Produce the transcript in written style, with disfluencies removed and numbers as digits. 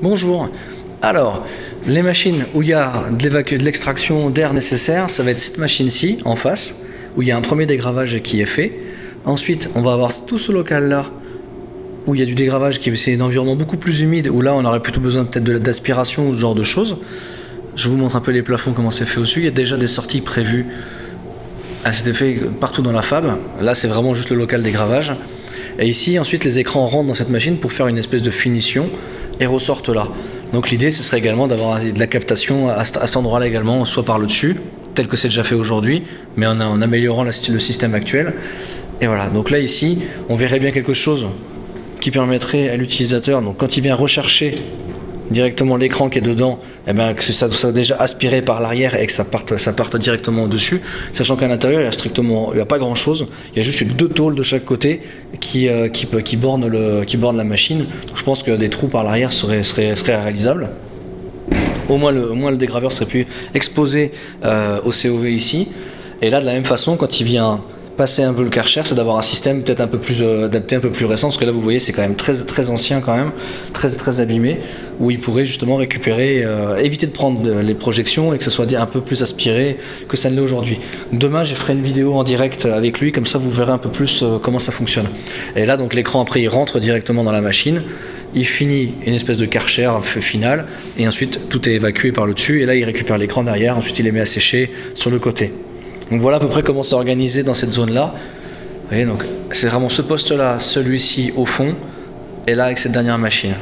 Bonjour. Alors, les machines où il y a de l'extraction d'air nécessaire, ça va être cette machine-ci, en face, où il y a un premier dégravage qui est fait. Ensuite, on va avoir tout ce local-là, où il y a du dégravage, c'est un environnement beaucoup plus humide, où là, on aurait plutôt besoin peut-être d'aspiration ou ce genre de choses. Je vous montre un peu les plafonds, comment c'est fait au-dessus. Il y a déjà des sorties prévues à cet effet partout dans la fab. Là, c'est vraiment juste le local dégravage. Et ici, ensuite, les écrans rentrent dans cette machine pour faire une espèce de finition et ressortent là. Donc l'idée, ce serait également d'avoir de la captation à cet endroit-là également, soit par le dessus, tel que c'est déjà fait aujourd'hui, mais en améliorant le système actuel. Et voilà, donc là ici, on verrait bien quelque chose qui permettrait à l'utilisateur, donc quand il vient rechercher directement l'écran qui est dedans, eh ben, que ça soit déjà aspiré par l'arrière et que ça parte directement au-dessus, sachant qu'à l'intérieur il n'y a pas grand chose, il y a juste deux tôles de chaque côté qui bornent la machine. Donc je pense que des trous par l'arrière seraient réalisables. Au moins le dégraveur serait plus exposé au COV ici. Et là de la même façon, quand il vient passer un peu le Karcher, c'est d'avoir un système peut-être un peu plus adapté, un peu plus récent, parce que là vous voyez c'est quand même très ancien quand même, très abîmé, où il pourrait justement récupérer, éviter de prendre les projections et que ça soit un peu plus aspiré que ça ne l'est aujourd'hui. Demain je ferai une vidéo en direct avec lui, comme ça vous verrez un peu plus comment ça fonctionne. Et là donc l'écran après il rentre directement dans la machine, il finit une espèce de Karcher final, et ensuite tout est évacué par le dessus, et là il récupère l'écran derrière, ensuite il les met à sécher sur le côté. Donc voilà à peu près comment c'est organisé dans cette zone-là. Vous voyez, donc c'est vraiment ce poste-là, celui-ci au fond, et là avec cette dernière machine.